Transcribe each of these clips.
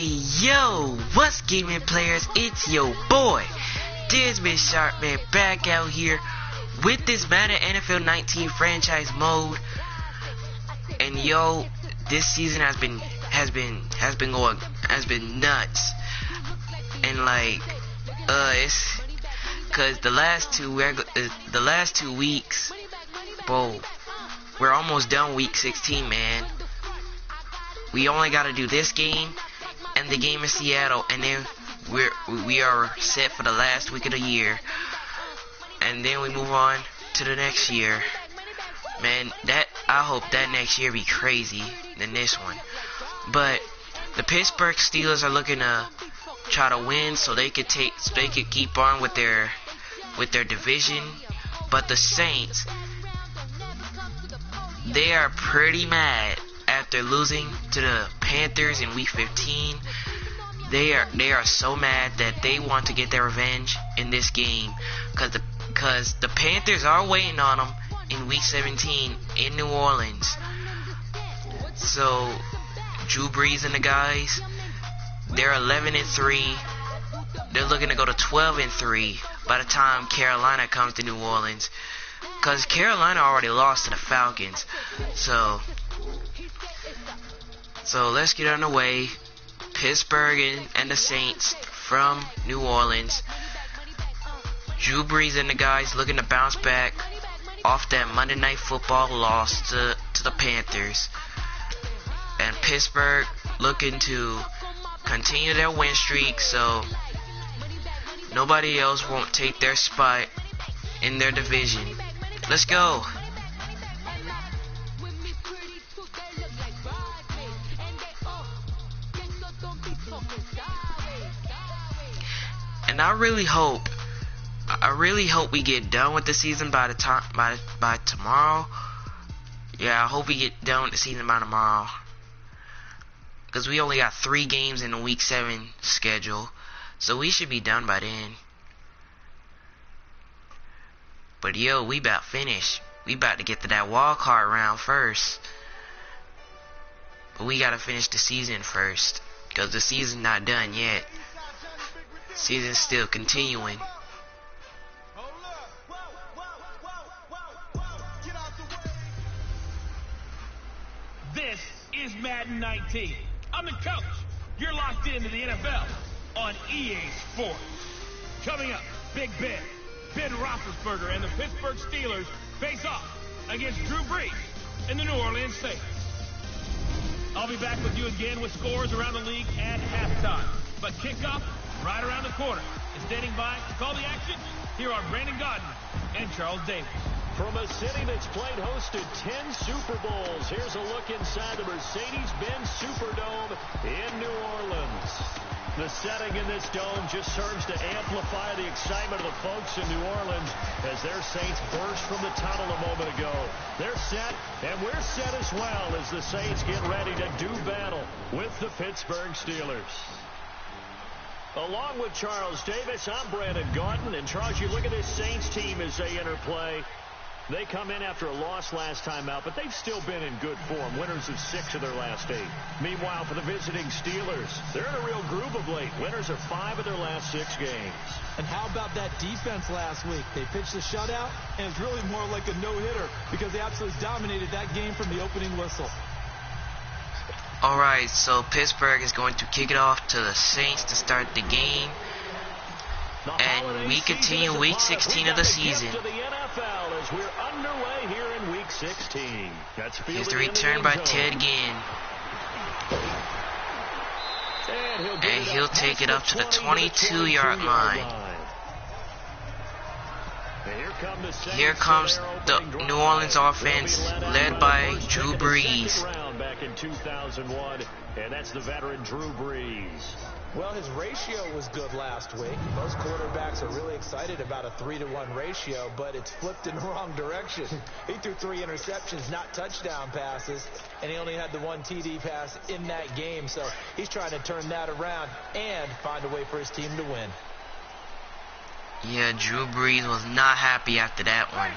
Yo, what's gaming players? It's your boy, Desmond Sharpman, back out here with this Madden NFL 19 franchise mode. And yo, this season has been nuts. And like, it's cause the last 2 weeks, bro, we're almost done week 16, man. We only got to do this game and the game in Seattle, and then we are set for the last week of the year, and then we move on to the next year. Man, I hope that next year be crazy than this one. But the Pittsburgh Steelers are looking to try to win so they could keep on with their division. But the Saints, they are pretty mad after losing to the Panthers in week 15. They are so mad that they want to get their revenge in this game, because the Panthers are waiting on them in week 17 in New Orleans. So Drew Brees and the guys, they're 11-3. They're looking to go to 12-3 by the time Carolina comes to New Orleans, because Carolina already lost to the Falcons. So let's get on the way. Pittsburgh and the Saints from New Orleans. Drew Brees and the guys looking to bounce back off that Monday Night Football loss to the Panthers. And Pittsburgh looking to continue their win streak so nobody else won't take their spot in their division. Let's go. And I really hope we get done with the season by tomorrow. Yeah, I hope we get done with the season by tomorrow, because we only got 3 games in the week 7 schedule, so we should be done by then. But yo, we about finished. We about to get to that wild card round first. But we gotta finish the season first, because the season's not done yet. Season's still continuing. This is Madden 19. I'm the coach. You're locked into the NFL on EA Sports. Coming up, Big Ben Roethlisberger and the Pittsburgh Steelers face off against Drew Brees and the New Orleans Saints. I'll be back with you again with scores around the league at halftime. But kickoff right around the corner. And standing by to call the action, here are Brandon Gaudin and Charles Davis. From a city that's played host to 10 Super Bowls, here's a look inside the Mercedes-Benz Superdome in New Orleans. The setting in this dome just serves to amplify the excitement of the folks in New Orleans as their Saints burst from the tunnel a moment ago. They're set, and we're set as well as the Saints get ready to do battle with the Pittsburgh Steelers. Along with Charles Davis, I'm Brandon Gaudin. And Charles, you look at this Saints team as they enter play. They come in after a loss last time out, but they've still been in good form, winners of 6 of their last 8. Meanwhile, for the visiting Steelers, they're in a real groove of late. Winners of 5 of their last 6 games. And how about that defense last week? They pitched a shutout, and it's really more like a no-hitter because they absolutely dominated that game from the opening whistle. Alright, so Pittsburgh is going to kick it off to the Saints to start the game. And we continue week 16 of the season. We're underway here in week 16. Here's the return by Ted Ginn. And he'll take it up to the 22-yard line. Here comes the New Orleans offense led by Drew Brees. Back in 2001, and that's the veteran Drew Brees. Well, his ratio was good last week. Most quarterbacks are really excited about a 3-to-1 ratio, but it's flipped in the wrong direction. He threw 3 interceptions, not touchdown passes, and he only had the 1 TD pass in that game. So he's trying to turn that around and find a way for his team to win. Yeah, Drew Brees was not happy after that one.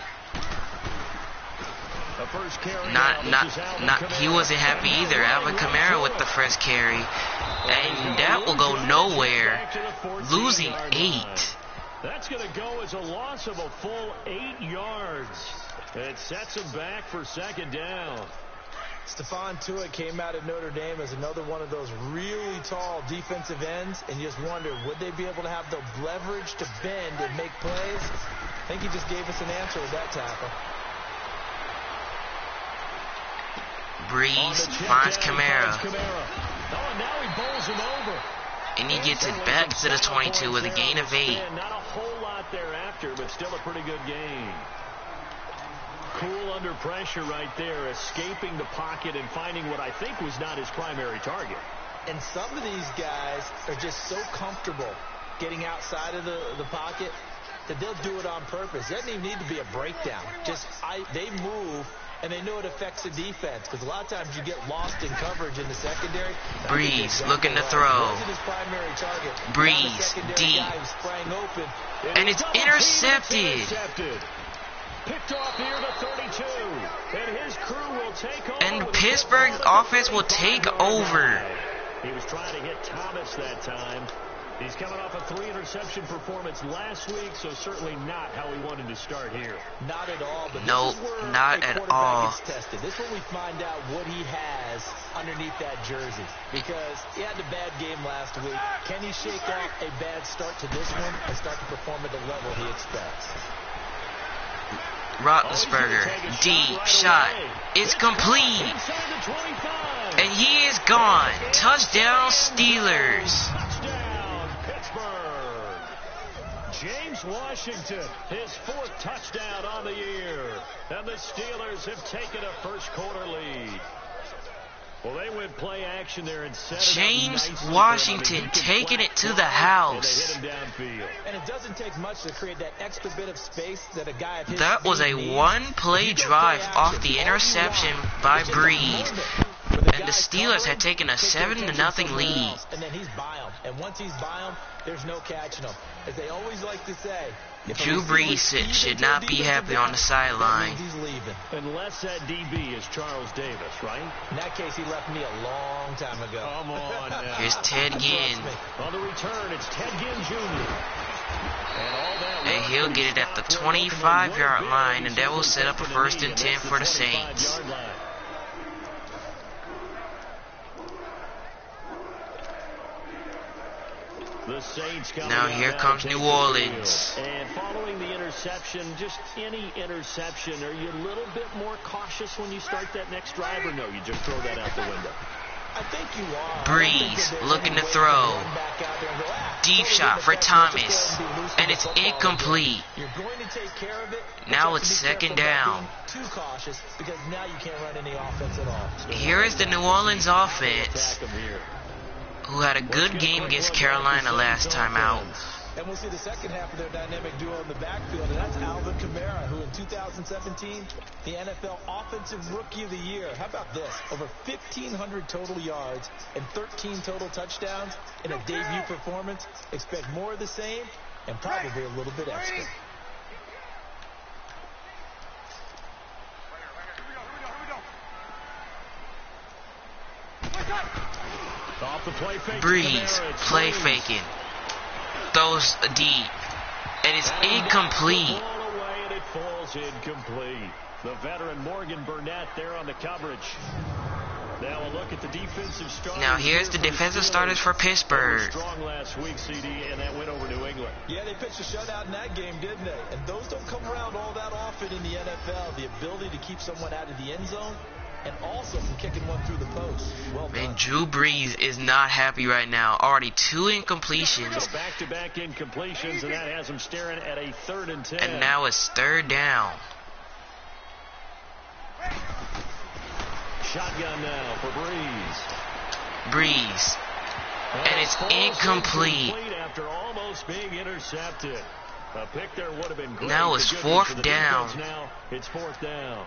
He wasn't happy either. Alvin Kamara with the first carry. And will go nowhere, losing 8. That's going to go as a loss of a full 8 yards. It sets him back for second down. Stephon Tuitt came out of Notre Dame as another one of those really tall defensive ends, and you just wonder, would they be able to have the leverage to bend and make plays? I think he just gave us an answer with that tackle. Breeze finds Kamara. Oh, and now he bowls him over. And he gets it back to the 22 with a gain of 8. Not a whole lot thereafter, but still a pretty good gain. Cool under pressure right there, escaping the pocket and finding what I think was not his primary target. And some of these guys are just so comfortable getting outside of the pocket that they'll do it on purpose. It doesn't even need to be a breakdown. They move, and they know it affects the defense, because a lot of times you get lost in coverage in the secondary. Breeze looking to throw. Breeze deep. And it's intercepted. Picked off near the 32. And his crew will take over. And Pittsburgh's offense will take over. He was trying to hit Thomas that time. He's coming off a 3-interception performance last week, so certainly not how he wanted to start here. Not at all. But nope, not at all. Tested. This is when we find out what he has underneath that jersey. Because he had a bad game last week. Can he shake off a bad start to this one and start to perform at the level he expects? Roethlisberger, deep shot. It's complete. And he is gone. Touchdown, Steelers. Touchdown, Pittsburgh. James Washington, his 4th touchdown on the year. And the Steelers have taken a first quarter lead. Well, they went play action there and set James Washington taking it to the house. And it doesn't take much to create that extra bit of space that a guy of his That was a one-play drive off the interception by Breeze. And the Steelers had taken a 7-0 lead. And then he's by him. And once he's by him, there's no catching him. As they always like to say, Drew Brees should not be happy on the sideline. He's leaving. Unless that DB is Charles Davis, right? In that case, he left me a long time ago. Come on now. Here's Ted Ginn. On the return, it's Ted Ginn Jr. And he'll get it at the 25-yard line, and that will set up a 1st and 10 for the Saints. Now here comes New Orleans. And following the interception, just any interception, are you a little bit more cautious when you start that next drive, or no, you just throw that out the window? I think you are. Breeze looking to throw. Deep shot for Thomas. And it's incomplete. You're going to take care of it. Now it's 2nd down. Too cautious, because now you can't run any offense at all. Here is the New Orleans offense, who had a good game against Carolina last time out. And we'll see the second half of their dynamic duo in the backfield, and that's Alvin Kamara, who in 2017, the NFL Offensive Rookie of the Year. How about this? Over 1,500 total yards and 13 total touchdowns in a debut performance. Expect more of the same and probably a little bit extra. Off the play fake. Breeze, play faking. Throws deep. And it's incomplete. Away and it falls incomplete. The veteran Morgan Burnett there on the coverage. Now a look at the defensive starters. Now here's the defensive starters for Pittsburgh. Strong last week, CD, and that went over New England. Yeah, they pitched a shutout in that game, didn't they? And those don't come around all that often in the NFL. The ability to keep someone out of the end zone, and also from kicking one through the post. Well done. Man, Drew Brees is not happy right now. Already 2 incompletions. So back-to-back incompletions, and that has him staring at a 3rd and 10. And now it's 3rd down. Shotgun now for Breeze. And it's incomplete. After almost being intercepted. A pick there would have been great. Now it's 4th down. Now it's 4th down.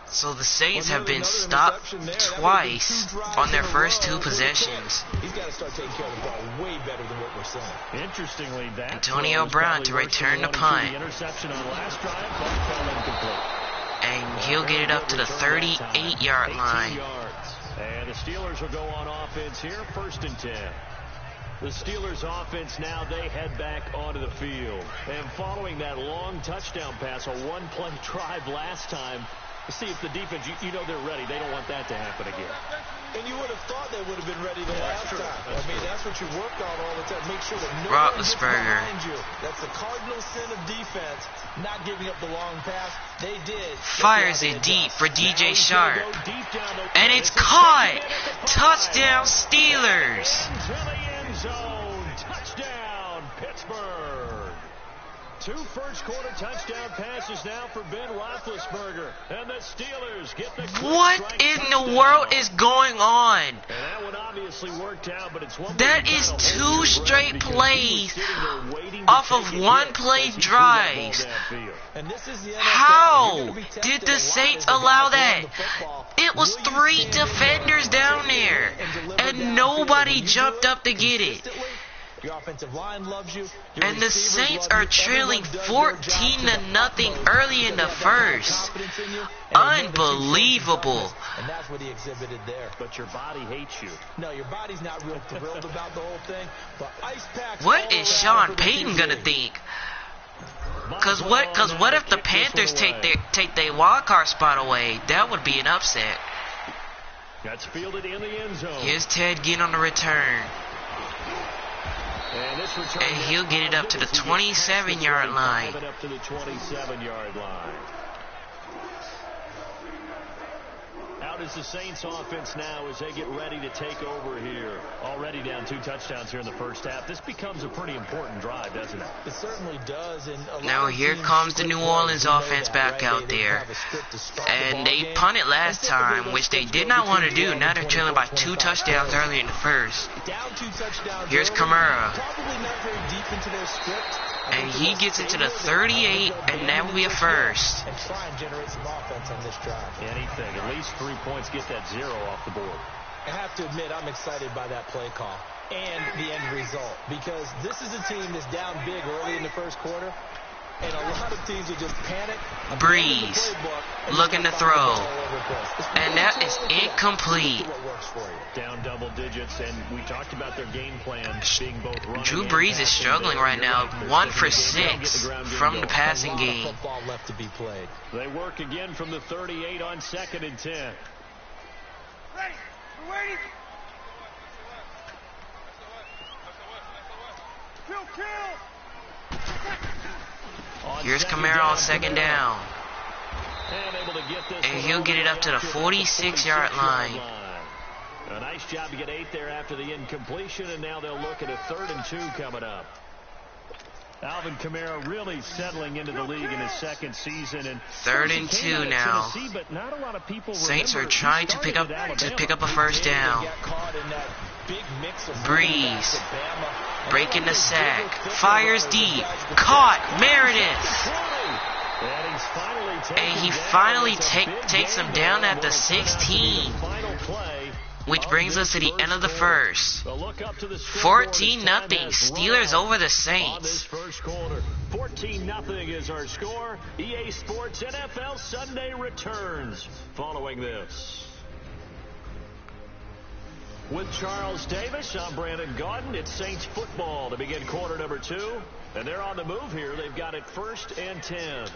So the Saints have been stopped twice on their first 2 possessions. He's got to start taking care of the ball way better than what we're saying. Interestingly, that Antonio Brown to return the punt. Interception on last drive, but fell incomplete. And he'll get it up to the 38-yard line. And the Steelers will go on offense here, 1st and 10. The Steelers offense now, they head back onto the field. And following that long touchdown pass, a one-play drive last time, see if the defense, you know they're ready. They don't want that to happen again. And you would have thought they would have been ready the last time. That's what you worked on all the time. Make sure that no one gets behind you. That's the cardinal sin of defense, not giving up the long pass. They did. Fires it deep for DJ Sharp. And it's caught. Touchdown Steelers. Zone. Touchdown, Pittsburgh. 2 first-quarter touchdown passes now for Ben Roethlisberger. And the Steelers get the What in the world is going on? And that one obviously worked out, but it's one that is 2 straight plays off of one-play drives. And this is the How did the Saints allow that? It was 3 defenders down there, and nobody jumped up to get it. Your offensive line loves you. And the Saints are trailing 14-0 early in the first. Unbelievable. And that's what he exhibited there. But your body hates you. No, your body's not real thrilled about the whole thing. But ice packs. What is Sean Payton gonna think? Cause what if the Panthers take their wild card spot away? That would be an upset. That's fielded in the end zone. Here's Ted Ginn on the return. And he'll get it up to the 27-yard line. Up to the 27-yard line. Out is the Saints offense now as they get ready to take over here. Already down 2 touchdowns here in the first half. This becomes a pretty important drive, doesn't it? It certainly does. And now here comes the New Orleans offense back out there. And they punted last time, which they did not want to do. Now they're trailing by 2 touchdowns early in the first. Here's Kamara. And he gets it to the 38, and that will be a first. And try and generate some offense on this drive. Anything. At least 3 points, get that 0 off the board. I have to admit, I'm excited by that play call and the end result. Because this is a team that's down big early in the first quarter. And a lot of teams will just panic. Breeze looking to throw. And that is incomplete. Down double digits, and we talked about their game plan being both running. Drew Brees is struggling right now. 1 for 6 from the passing game. They work again from the 38 on 2nd and 10. Ready. We're waiting. Kill. Here's Kamara on 2nd down. And he'll get it up to the 46-yard line. A nice job to get 8 there after the incompletion, and now they'll look at a 3rd and 2 coming up. Alvin Kamara really settling into the league in his 2nd season. And 3rd and 2 now. Saints are trying to pick up a first down. Breeze breaking the sack, fires deep, caught Meredith, and he finally takes him down at the 16. Which brings us to the end of the first. 14-0, Steelers over the Saints. 14-0 is our score. EA Sports NFL Sunday returns following this. With Charles Davis, I'm Brandon Gaudin. It's Saints football to begin quarter number 2. And they're on the move here. They've got it 1st and 10.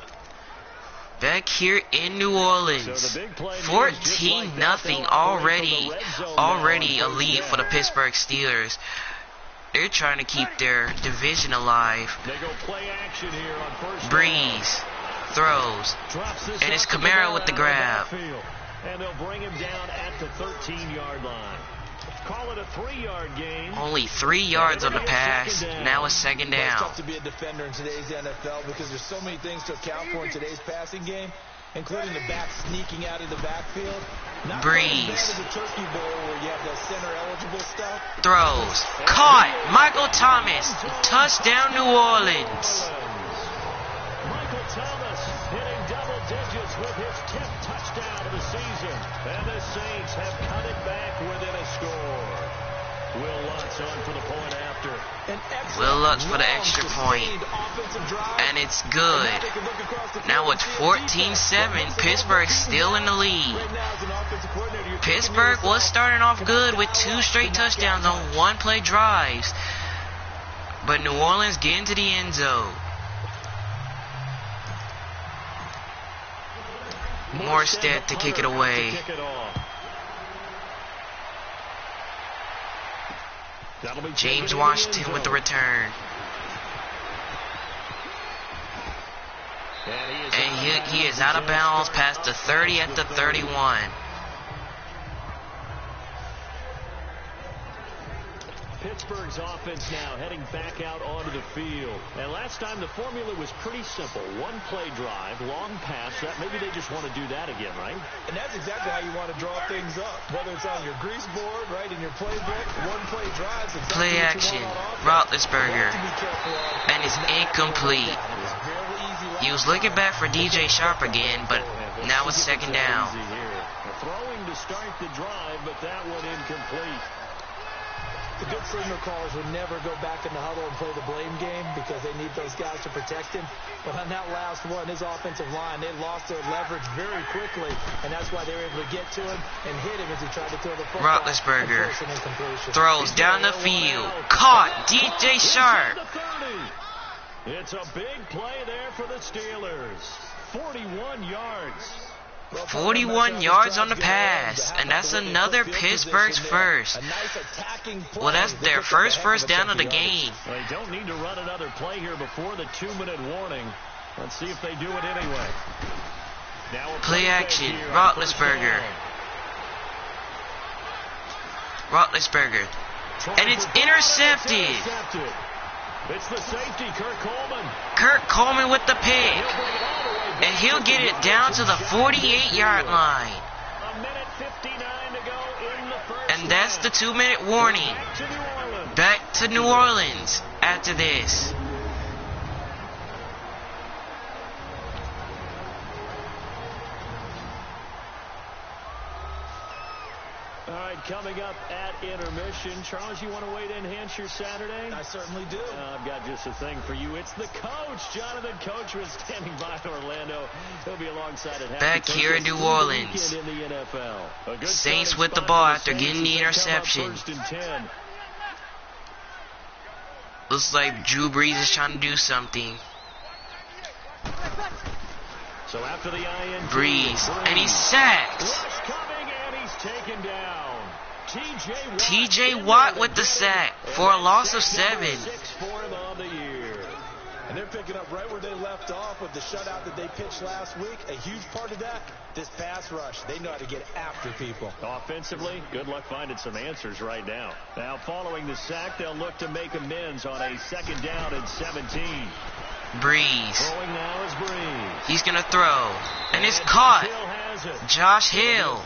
Back here in New Orleans, 14-0 already a lead for the Pittsburgh Steelers. They're trying to keep their division alive. Breeze throws, and it's Kamara with the grab. And they'll bring him down at the 13-yard line. Call it a 3-yard gain. Only 3 yards on the pass. Now it's 2nd down. It's tough to be a defender in today's NFL because there's so many things to account for in today's passing game, including the back sneaking out of the backfield. Breeze Turkey Bowl where you have the center-eligible stuff. Throws. Caught. Michael Thomas. Touchdown, New Orleans. Michael Thomas hitting double digits with his 10th touchdown of the season. And the Saints have cut it back within a score. Will Lutz on for the point after. Will Lutz for the extra point. And it's good. Now it's 14-7. Pittsburgh still in the lead. Pittsburgh was starting off good with 2 straight touchdowns on 1-play drives. But New Orleans get into the end zone. Morstead to kick it away. James Washington with the return. And he is out of bounds past the 30 at the 31. Pittsburgh's offense now heading back out onto the field. And last time the formula was pretty simple. One play drive, long pass. Maybe they just want to do that again, right? And that's exactly how you want to draw things up. Whether it's on your grease board, right, in your playbook, one play drives. Exactly play action, Roethlisberger. And it's incomplete. He was looking back for DJ Sharp again, but now it's second down. Throwing to start the drive, but that one incomplete. The good signal callers would never go back in the huddle and play the blame game because they need those guys to protect him. But on that last one, his offensive line, they lost their leverage very quickly, and that's why they were able to get to him and hit him as he tried to throw the football. Roethlisberger throws down the field. Caught DJ Sharp. It's a big play there for the Steelers. 41 yards. 41 yards on the pass, and that's another Pittsburgh's first. Well, that's their first down of the game. They don't need to run another play here before the 2-minute warning. Let's see if they do it anyway. Now play action, Roethlisberger. Roethlisberger. And it's intercepted. It's the safety, Kirk Coleman. Kirk Coleman with the pick. And he'll get it down to the 48-yard line. A minute 59 to go in the first. And that's the 2-minute warning. Back to New Orleans after this. All right, coming up at intermission. Charles, you want to wait to enhance your Saturday? I certainly do. I've got just a thing for you. It's the coach. Jonathan Coach was standing by in Orlando. He'll be alongside at half. Back here in New Orleans. In the NFL. Saints with the ball after getting the interception. Looks like Drew Brees is trying to do something. So after the Brees, and he's sacked. Taken down. TJ Watt with the sack for a loss of 7. And they're picking up right where they left off with the shutout that they pitched last week. A huge part of that, this pass rush. They know how to get after people. Offensively, good luck finding some answers right now. Now following the sack, they'll look to make amends on a 2nd down and 17. Brees. Throwing now is Brees. He's going to throw. And it's caught. Josh Hill.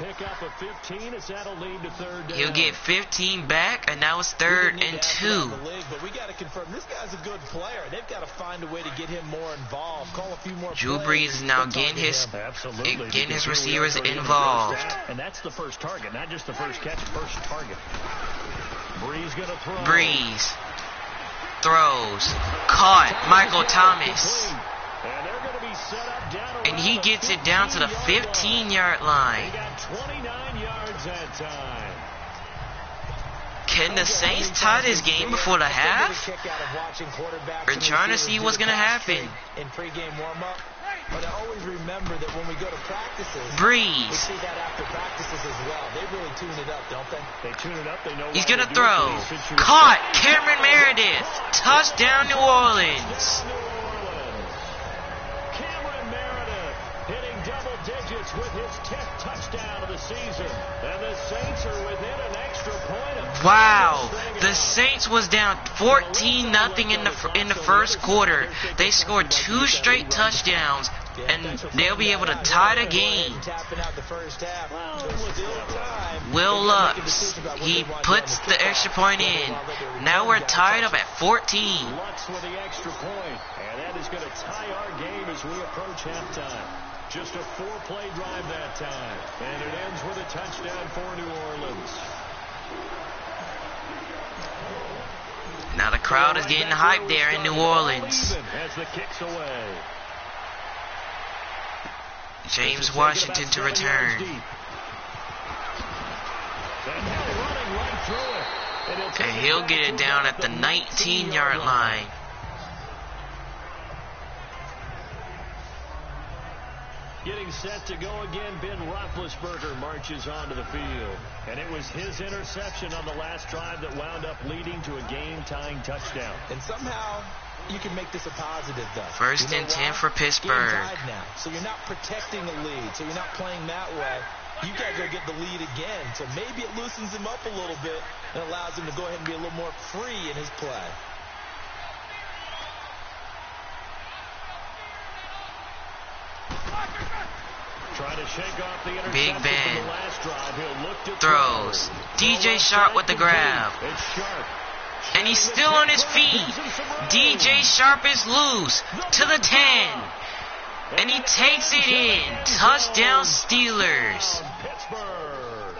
He'll get 15 back, and now it's 3rd and 2. But we got to confirm this guy's a good player. They've got to find a way to get him more involved. Call a few more Drew Brees is now getting his receivers involved. And that's the first target, not just the first catch, first target. Brees going to throw. Brees throws. Caught. Michael Thomas. And he gets it down to the 15-yard line. Can the Saints tie this game before the half? We're trying to see what's going to happen. In pregame warm-up. But I always remember that when we go to practices, Brees. we see that after practices as well. They really tune it up, don't they? They tune it up. They know he's going to throw. Caught. Cameron Meredith. Touchdown, New Orleans. Cameron Meredith hitting double digits with his 10th touchdown of the season. And the Saints are within an extra point of wow. The Saints was down 14-0 in the first quarter. They scored 2 straight touchdowns, and they'll be able to tie the game. Will Lutz, he puts the extra point in. Now we're tied up at 14. Lutz with the extra point, and that is going to tie our game as we approach halftime. Just a 4-play drive that time, and it ends with a touchdown for New Orleans. Now the crowd is getting hyped there in New Orleans. As the kicks away. James Washington to return. And now running right through it. And And he'll get it down at the 19-yard line. Getting set to go again, Ben Roethlisberger marches onto the field. And it was his interception on the last drive that wound up leading to a game-tying touchdown. And somehow you can make this a positive, though. First and 10 for Pittsburgh. Game tied now, so you're not protecting the lead, so you're not playing that way. You got to go get the lead again, so maybe it loosens him up a little bit and allows him to go ahead and be a little more free in his play. Trying to shake off the Big interception Ben from the last drive. He'll look to throws. DJ Sharp with the grab. It's Sharp. And he's still on his feet. DJ Sharp is loose to the 10. And he takes it in. Touchdown Steelers. Pittsburgh.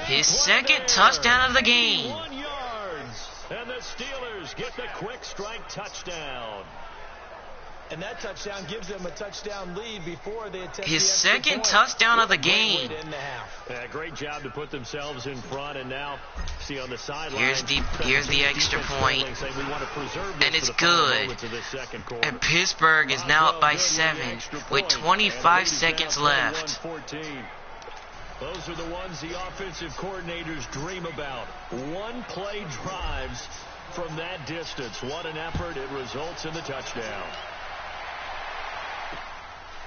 His second touchdown of the game. 1 yards. And the Steelers get the quick strike touchdown. And that touchdown gives them a touchdown lead before they attempt His the extra second point. touchdown of the game. Yeah, great job to put themselves in front, and now see on the sideline. Here's the extra point. And it's good. And Pittsburgh is now up by 7 with 25 seconds left. Those are the ones the offensive coordinators dream about. One-play drives from that distance. What an effort. It results in the touchdown.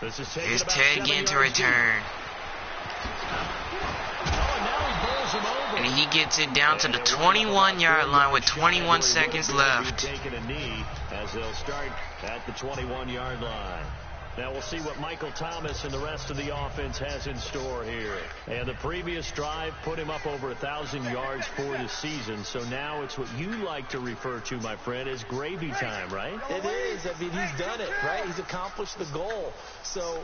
Here's Ted again to return. And he gets it down to the 21-yard line with 21 seconds left. Taking a knee as they'll start at the 21-yard line. Now we'll see what Michael Thomas and the rest of the offense has in store here. And the previous drive put him up over 1,000 yards for the season. So now it's what you like to refer to, my friend, as gravy time, right? It is. I mean, he's done it, right? He's accomplished the goal. So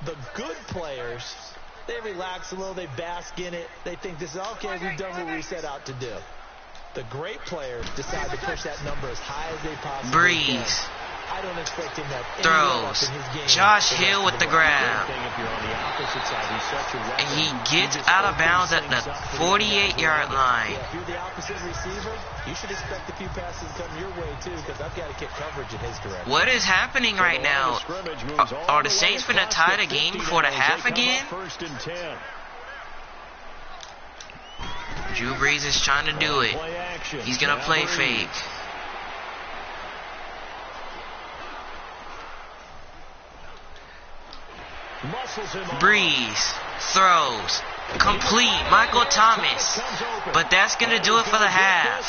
the good players, they relax a little. They bask in it. They think this is, okay, we've done what we set out to do. The great players decide to push that number as high as they possibly can. Breeze. I don't expect him to have any throws. in his game. Josh Hill with the grab. And he gets out of bounds at the 48-yard line. Yeah, if you're the opposite receiver, you should expect a few passes to come your way, too, because I've got to kick coverage in his direction. What is happening right now? Are the Saints going to tie the game before the half again? Drew Brees is trying to do it. He's going to play fake. Breeze throws complete. Michael Thomas. But that's going to do it for the half.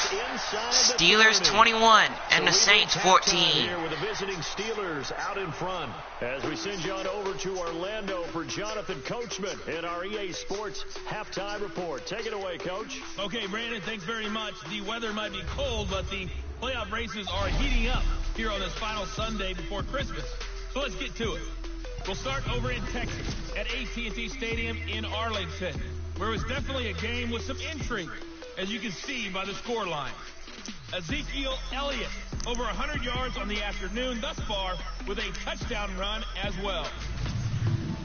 Steelers 21 and the Saints 14. With the visiting Steelers out in front. As we send you on over to Orlando for Jonathan Coachman in our EA Sports halftime report. Take it away, Coach. Okay, Brandon, thanks very much. The weather might be cold, but the playoff races are heating up here on this final Sunday before Christmas. So let's get to it. We'll start over in Texas at AT&T Stadium in Arlington, where it was definitely a game with some intrigue, as you can see by the score line. Ezekiel Elliott, over 100 yards on the afternoon thus far, with a touchdown run as well.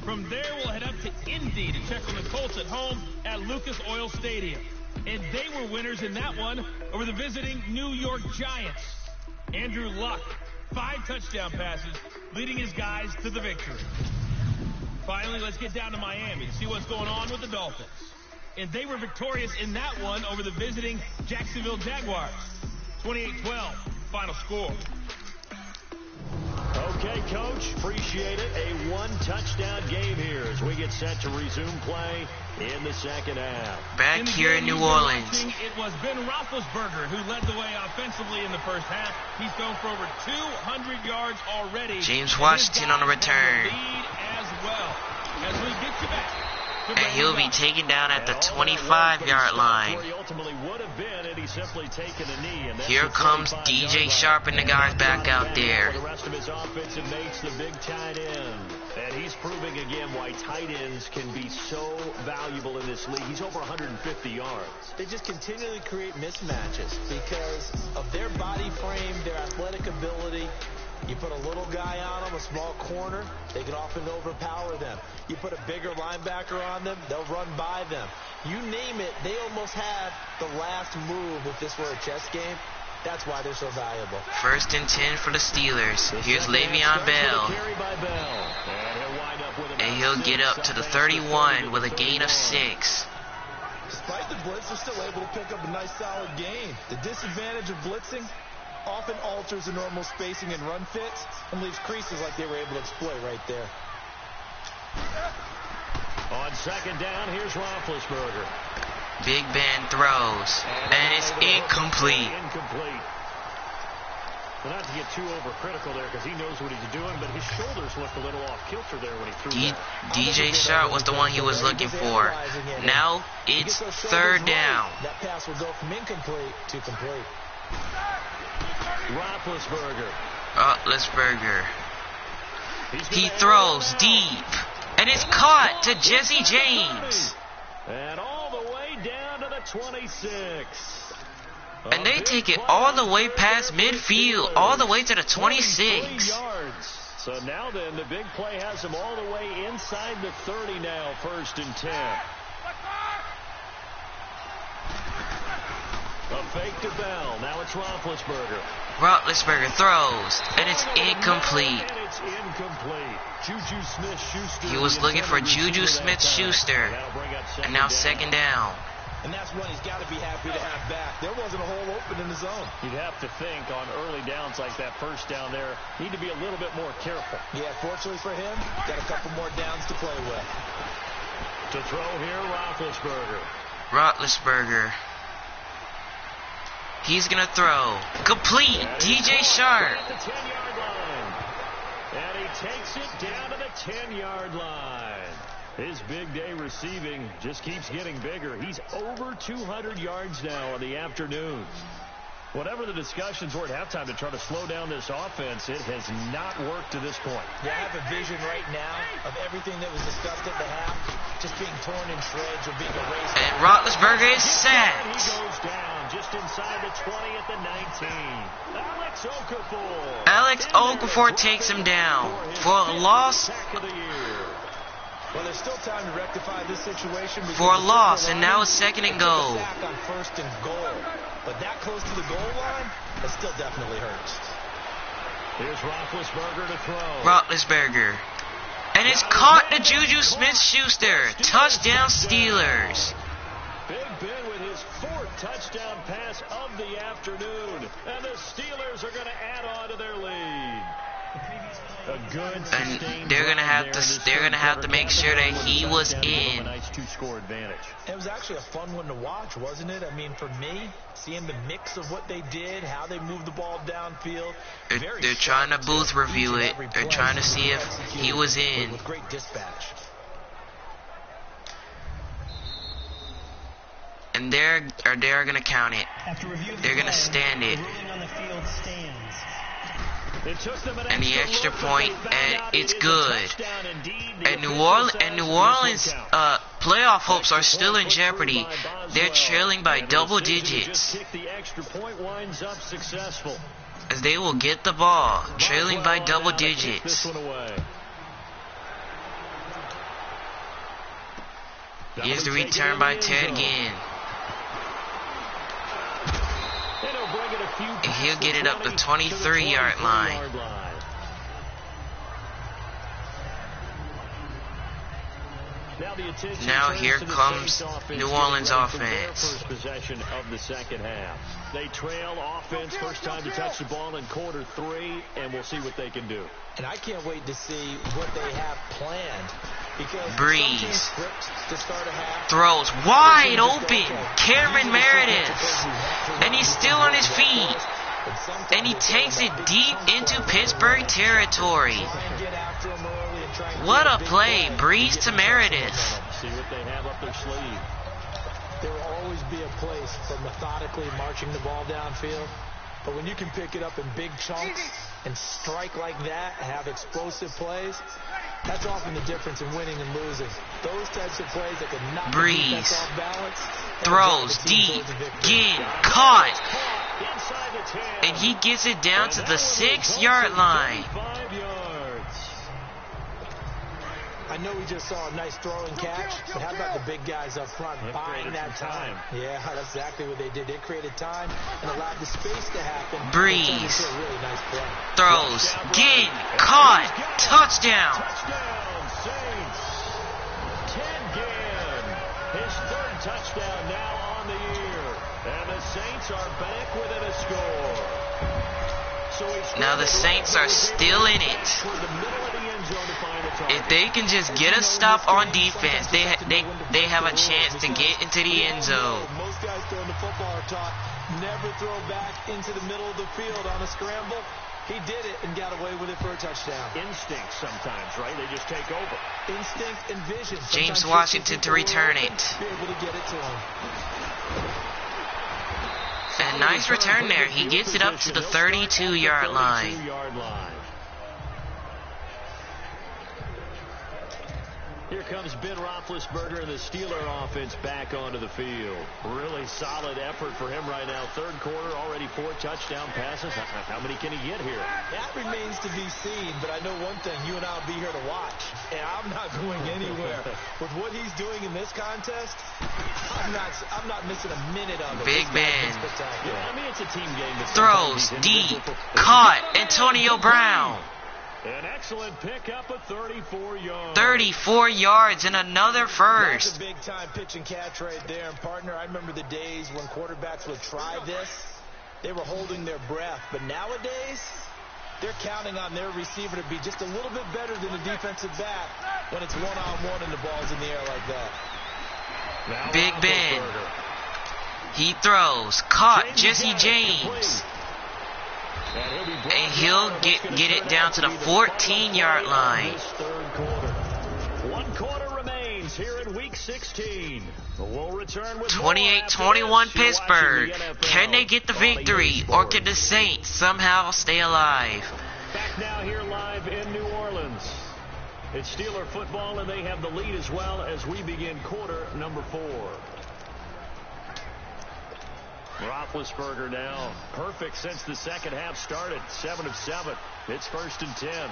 From there, we'll head up to Indy to check on the Colts at home at Lucas Oil Stadium. And they were winners in that one over the visiting New York Giants. Andrew Luck, 5 touchdown passes, leading his guys to the victory. Finally, let's get down to Miami to see what's going on with the Dolphins. And they were victorious in that one over the visiting Jacksonville Jaguars. 28-12, final score. Okay, Coach, appreciate it. A 1-touchdown game here as we get set to resume play in the second half. Back here in New Orleans. It was Ben Roethlisberger who led the way offensively in the first half. He's thrown for over 200 yards already. James Washington on the return. Lead as well. As we get you back. And he'll be taken down at the 25-yard line. Here comes DJ Sharp and the guys back out there. The rest of his offensive mates, the big tight end. And he's proving again why tight ends can be so valuable in this league. He's over 150 yards. They just continually create mismatches because of their body frame, their athletic ability. You put a little guy on them, a small corner, they can often overpower them. You put a bigger linebacker on them, they'll run by them. You name it, they almost have the last move if this were a chess game. That's why they're so valuable. 1st and 10 for the Steelers. Here's Le'Veon Bell. And he'll get up to the 31 with a gain of 6. Despite the blitz, they're still able to pick up a nice solid gain. The disadvantage of blitzing often alters the normal spacing and run fits and leaves creases like they were able to exploit right there. On 2nd down, here's Roethlisberger. Big Ben throws, and it's incomplete. Well, not to get too overcritical there because he knows what he's doing, but his shoulders looked a little off kilter there when he threw that. DJ Sharp was the one he was looking for. Now it's 3rd down. That pass will go from incomplete to complete. Roethlisberger. He throws deep, and it's caught to Jesse James. And all the way down to the 26. And they take it all the way past midfield, all the way to the 26. So now then, the big play has them all the way inside the 30 now, 1st and 10. A fake to Bell. Now it's Roethlisberger. Roethlisberger throws, and it's incomplete. And it's incomplete. Juju Smith-Schuster. He was looking for Juju Smith-Schuster. And now 2nd down. And that's one he's got to be happy to have back. There wasn't a hole open in the zone. You'd have to think on early downs like that 1st down there, need to be a little bit more careful. Yeah, fortunately for him, got a couple more downs to play with. To throw here, Roethlisberger. Roethlisberger. He's going to throw. Complete. DJ Sharp. At the 10-yard line. And he takes it down to the 10-yard line. His big day receiving just keeps getting bigger. He's over 200 yards now on the afternoon. Whatever the discussions were at halftime to try to slow down this offense, it has not worked to this point. Yeah, I have a vision right now of everything that was discussed at the half just being torn in shreds or being erased. And Roethlisberger is sacked. He goes down just inside the 20 at the 19. Alex Okafor takes him down for a loss. Well, there's still time to rectify this situation. For a loss, and now it's 2nd and goal. Sack on 1st and goal. But that close to the goal line, that still definitely hurts. Here's Roethlisberger to throw. Roethlisberger. And it's caught to Juju Smith-Schuster. Touchdown Steelers. Big Ben with his 4th touchdown pass of the afternoon. And the Steelers are going to add on to their lead. A good and they're gonna have to make sure that he was in. Nice 2-score advantage. It was actually a fun one to watch, wasn't it? I mean, for me, seeing the mix of what they did, how they moved the ball downfield. They're trying to booth review it. They're trying to see if he was in. With great dispatch. And they're gonna count it. They're gonna stand it. And the extra point, and it's good. And New Orleans playoff hopes are still in jeopardy. They're trailing by double digits. As they will get the ball, trailing by double digits. Here's the return by Ted Ginn. And he'll get it up the 23-yard line. Now here comes New Orleans offense. First possession of the 2nd half. They trail offense first time to touch the ball in quarter 3, and we'll see what they can do. And I can't wait to see what they have planned. Because Breeze to start a half, throws wide open. Cameron Meredith. And he's still on his feet. And he takes it deep into Pittsburgh territory. What a play. Breeze to Meredith. See what they have up their sleeve. There will always be a place for methodically marching the ball downfield. But when you can pick it up in big chunks and strike like that, have explosive plays, that's often the difference in winning and losing. Those types of plays that can knock the defense off balance. Throws deep. Ginn caught. inside the 10. And he gets it down to the 6-yard line. 5 yards. I know we just saw a nice throwing catch, but how about the big guys up front buying that time? Yeah, that's exactly what they did. They created time and allowed the space to happen. Breeze. A really nice play. Throws. Get caught. Touchdown. Touchdown, Saints. Ted Ginn, his third touchdown now on the year. And the Saints are back within a score. Now the Saints are still in it. If they can just get a stop on defense, they have a chance to get into the end zone. Most guys throwing the football are taught never throw back into the middle of the field on a scramble. He did it and got away with it for a touchdown. Instinct sometimes, right? They just take over. Instinct and vision. James Washington to return it. Be able to get it to him. A nice return there. He gets it up to the 32-yard line. Here comes Ben Roethlisberger and the Steeler offense back onto the field. Really solid effort for him right now. Third quarter, already 4 touchdown passes. How many can he get here? That remains to be seen, but I know one thing. You and I will be here to watch, and I'm not going anywhere. With what he's doing in this contest, I'm not missing a minute of it. Big Ben. Yeah, I mean, it's a team game. Throws deep. Caught. Antonio Brown. An excellent pickup of 34 yards. 34 yards and another first. That's a big-time pitch and catch right there. And, partner, I remember the days when quarterbacks would try this. They were holding their breath. But nowadays, they're counting on their receiver to be just a little bit better than the defensive back when it's one-on-one and the ball's in the air like that. Now Big Ben. He throws. Caught. Jesse James. And he'll get it down to the 14-yard line. One quarter remains here in week 16. We'll return with 28-21 Pittsburgh. Can they get the victory, or can the Saints somehow stay alive? Back now here live in New Orleans. It's Steeler football, and they have the lead as well as we begin quarter number 4. Roethlisberger now perfect since the second half started. 7 of 7. It's 1st and 10.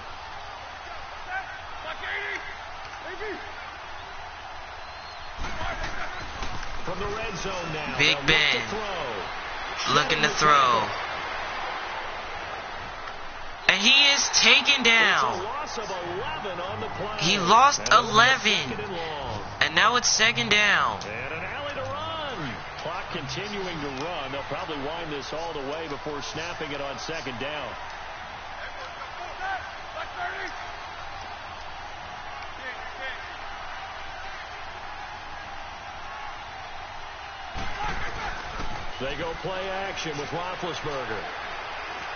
From the red zone now. Big Ben looking to throw. And he is taken down. Loss of 11 on the play. He lost 11. And now it's 2nd down. And an alley to run. Clock continuing to run. They'll probably wind this all the way before snapping it on 2nd down. They go play action with Roethlisberger.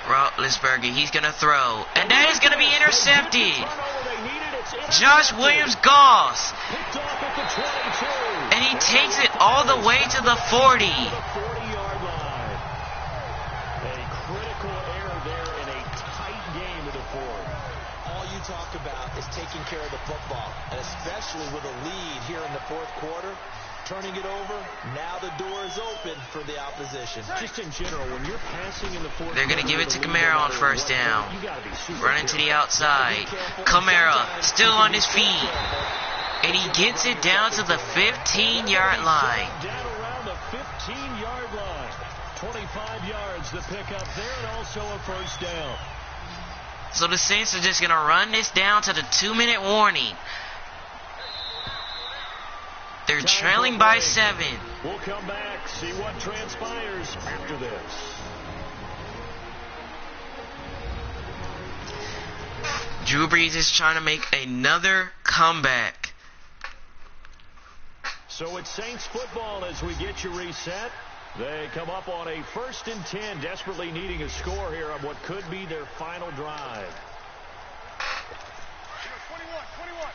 Roethlisberger, he's going to throw. And that is going to be intercepted. Josh Williams-Goss. And he takes it all the way to the 40. A critical error there in a tight game of the 4th. All you talk about is taking care of the football, and especially with a lead here in the 4th quarter. Turning it over, now the door is open for the opposition. Just in general, when you're passing in the 4th, they're going to give it to Kamara on 1st down. Running to the outside. Kamara still on his feet. And he gets it down to the 15-yard line. Down around the 15-yard line. 25 yards to pick up there, and also a 1st down. So the Saints are just going to run this down to the 2-minute warning. They're trailing by 7. We'll come back, see what transpires after this. Drew Brees is trying to make another comeback. So it's Saints football as we get you reset. They come up on a 1st and 10, desperately needing a score here on what could be their final drive. 21.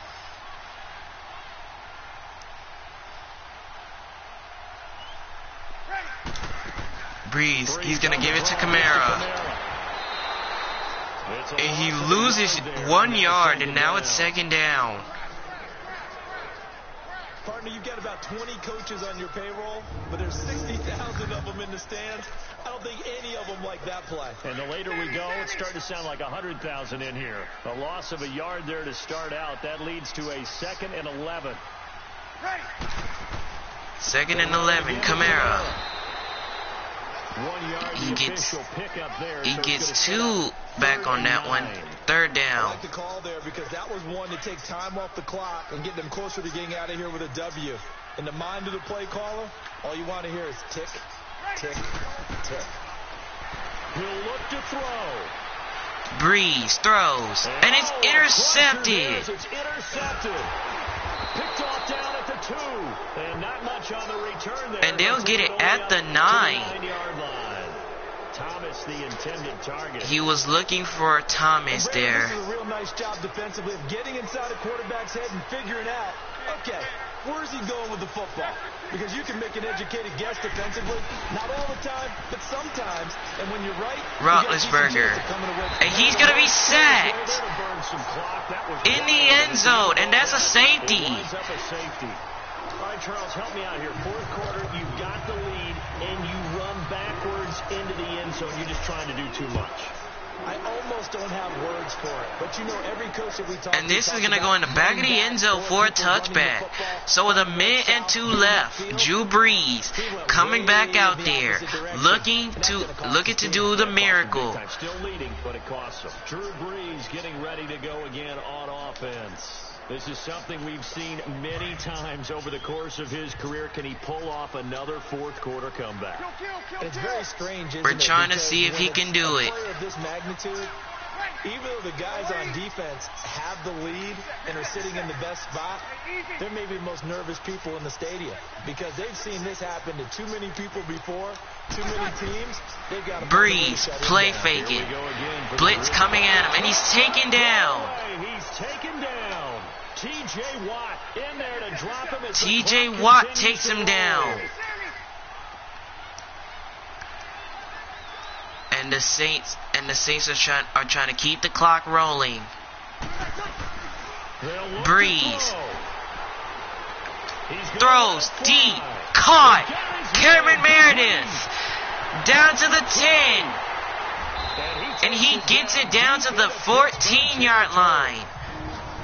Brees, he's going to give it to Kamara. And he loses 1 yard, and now it's 2nd down. Partner, you've got about 20 coaches on your payroll, but there's 60,000 of them in the stands. I don't think any of them like that play. And the later we go, it's starting to sound like 100,000 in here. A loss of a yard there to start out. That leads to a 2nd and 11. 2nd and 11. Kamara. 1 yard. He gets 2 back on that one. 3rd I down. like the call there because that was one to take time off the clock and get them closer to getting out of here with a W. In the mind of the play caller, all you want to hear is tick, tick, tick. He'll look to throw. Breeze throws. And it's intercepted. It's intercepted. Picked off down at the 2. And not much on the return there. And they'll get it at the 9. Thomas, the intended target. He was looking for Thomas there. This is a real nice job defensively of getting inside a quarterback's head and figuring out, okay, where's he going with the football? Because you can make an educated guess defensively, not all the time, but sometimes. And when you're right, Roethlisberger. And he's going to be sacked in the end zone. And that's a safety. All right, Charles, help me out here. 4th quarter, you've got the lead, and you run backwards into the end zone. You're just trying to do too much. I almost don't have words for it, but you know every coach that we talk to. And this is going to go in the back of the end zone for a touchback. So with 1 minute and 2 left, Drew Brees coming back out there, looking to do the miracle. Still leading, but it costs him. Drew Brees getting ready to go again on offense. This is something we've seen many times over the course of his career. Can he pull off another 4th quarter comeback? It's very strange, isn't it? We're trying to see if he can do it. A player of this magnitude, even though the guys on defense have the lead and are sitting in the best spot, they're maybe the most nervous people in the stadium because they've seen this happen to too many people before, too many teams. They've got Breeze, play faking. Blitz coming at him, and he's taken down. He's taken down. T.J. Watt in there to drop him. T.J. Watt takes him down. And the Saints are trying to keep the clock rolling. Breeze throws deep, caught. Cameron Meredith down to the 10, and he gets it down to the 14-yard line.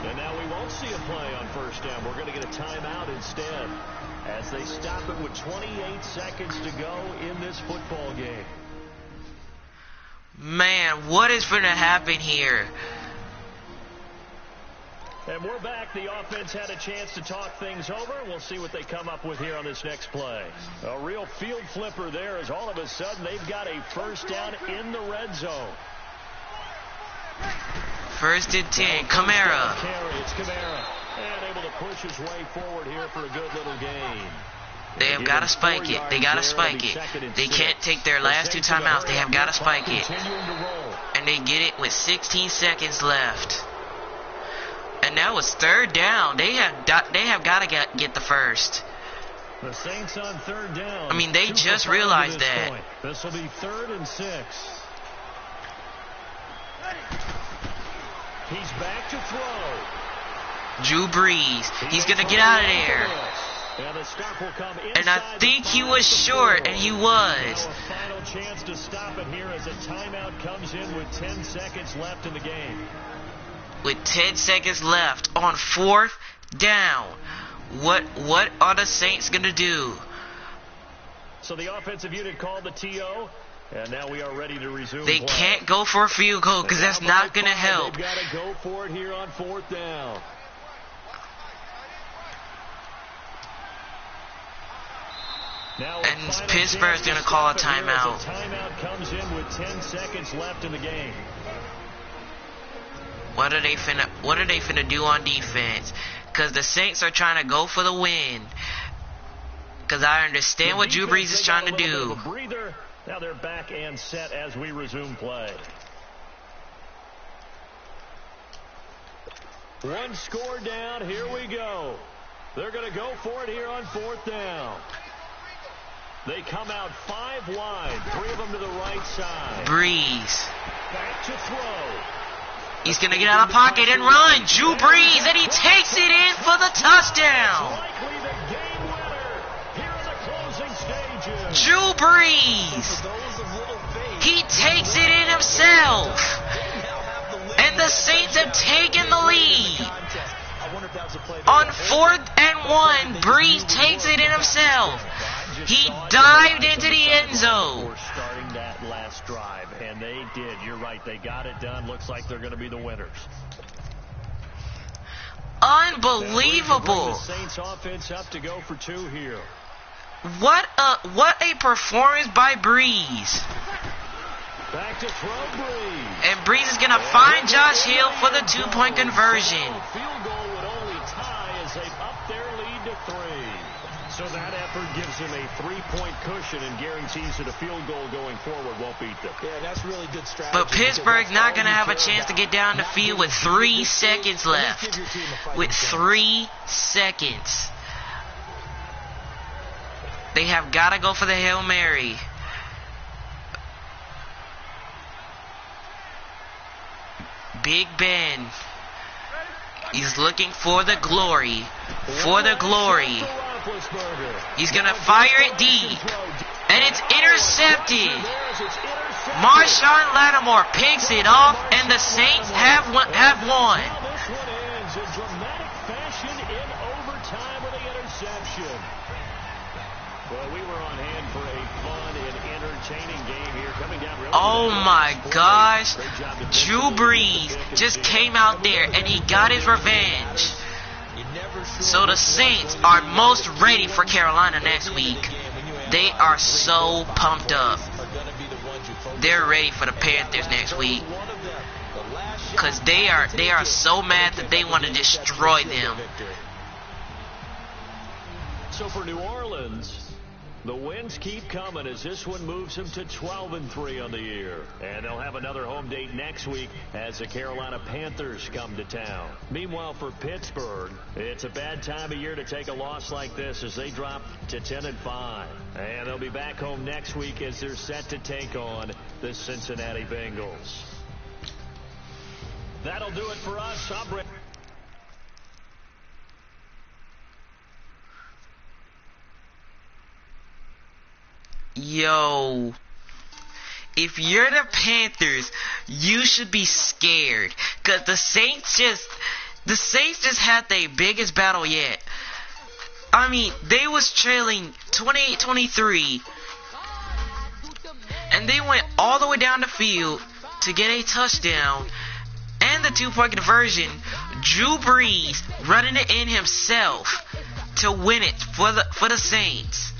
And now we won't see a play on 1st down. We're going to get a timeout instead as they stop it with 28 seconds to go in this football game. Man, what is going to happen here? And we're back. The offense had a chance to talk things over. We'll see what they come up with here on this next play. A real field flipper there as all of a sudden they've got a 1st down in the red zone. 1st and 10, Kamara. It's Kamara. And able to push his way forward here for a good little gain. They have got to spike it. They got to spike it. They can't take their last 2 timeouts. They have got to spike it. And they get it with 16 seconds left. And now it's 3rd down. They have got to get the first. The Saints on 3rd down. I mean, they just realized that. This will be 3rd and 6. He's back to throw. Drew Brees. He's going to get out of there. And I think he was short, and he was. A final chance to stop it here as a timeout comes in with 10 seconds left in the game. With 10 seconds left on 4th down. What are the Saints going to do? So the offensive unit called the TO, and now we are ready to resume They play. can't go for a field goal because that's not going to help. They've got to go for it here on 4th down. And Pittsburgh's going to call a timeout. A timeout comes in with 10 seconds left in the game. What are they finna do on defense? Because the Saints are trying to go for the win. Because I understand what Drew Brees is trying to do. Breather. Now they're back and set as we resume play. One score down. Here we go. They're going to go for it here on 4th down. They come out 5 wide. 3 of them to the right side. Breeze. Back to throw. He's going to get out of pocket and run. Drew Brees, and he takes it in for the touchdown. Likely the game winner here in the closing stages. Drew Brees. He have taken the lead. On 4th and 1, Breeze takes it in himself. He dived into the end zone. Starting that last drive, and they did. You're right. They got it done. Looks like they're going to be the winners. Unbelievable. The Saints offense up to go for 2 here. What a performance by Breeze. Back to throw Breeze. And Breeze is going to find Josh Hill for the 2-point conversion. Field goal would only tie as they up their lead to 3. So that effort gives him a 3-point cushion and guarantees that a field goal going forward won't beat them. Yeah, that's really good strategy. But Pittsburgh's not going to have a chance to get down the field with 3 seconds left. With 3 seconds. They have got to go for the Hail Mary. Big Ben. He's looking for the glory. For the glory. He's going to fire it deep. And it's intercepted. Marshawn Lattimore picks it off, and the Saints have won. This one ends in dramatic fashion in overtime with the interception. Well, we were on hand for a fun and entertaining game here. Coming down really Oh my gosh. Drew Brees just came out there and he got his revenge. So the Saints are most ready for Carolina next week. They are so pumped up. They're ready for the Panthers next week. Because they are so mad that they want to destroy them. So for New Orleans, the wins keep coming as this one moves them to 12-3 on the year. And they'll have another home date next week as the Carolina Panthers come to town. Meanwhile, for Pittsburgh, it's a bad time of year to take a loss like this as they drop to 10-5. And they'll be back home next week as they're set to take on the Cincinnati Bengals. That'll do it for us. Yo, if you're the Panthers, you should be scared. Because the Saints just had their biggest battle yet. I mean, they was trailing 28-23. And they went all the way down the field to get a touchdown and the 2-point conversion. Drew Brees running it in himself to win it for the Saints.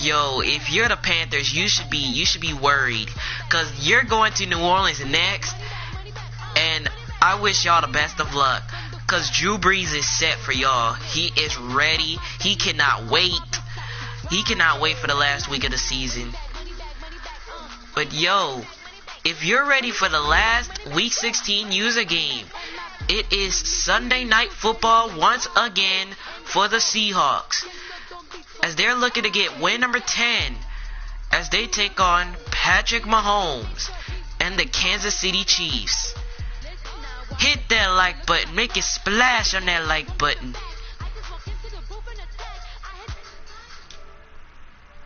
Yo, if you're the Panthers, you should be worried, cause you're going to New Orleans next, and I wish y'all the best of luck, cause Drew Brees is set for y'all. He is ready. He cannot wait. He cannot wait for the last week of the season. But yo, if you're ready for the last Week 16 user game, it is Sunday Night Football once again for the Seahawks, as they're looking to get win number 10 as they take on Patrick Mahomes and the Kansas City Chiefs. Hit that like button. Make it splash on that like button.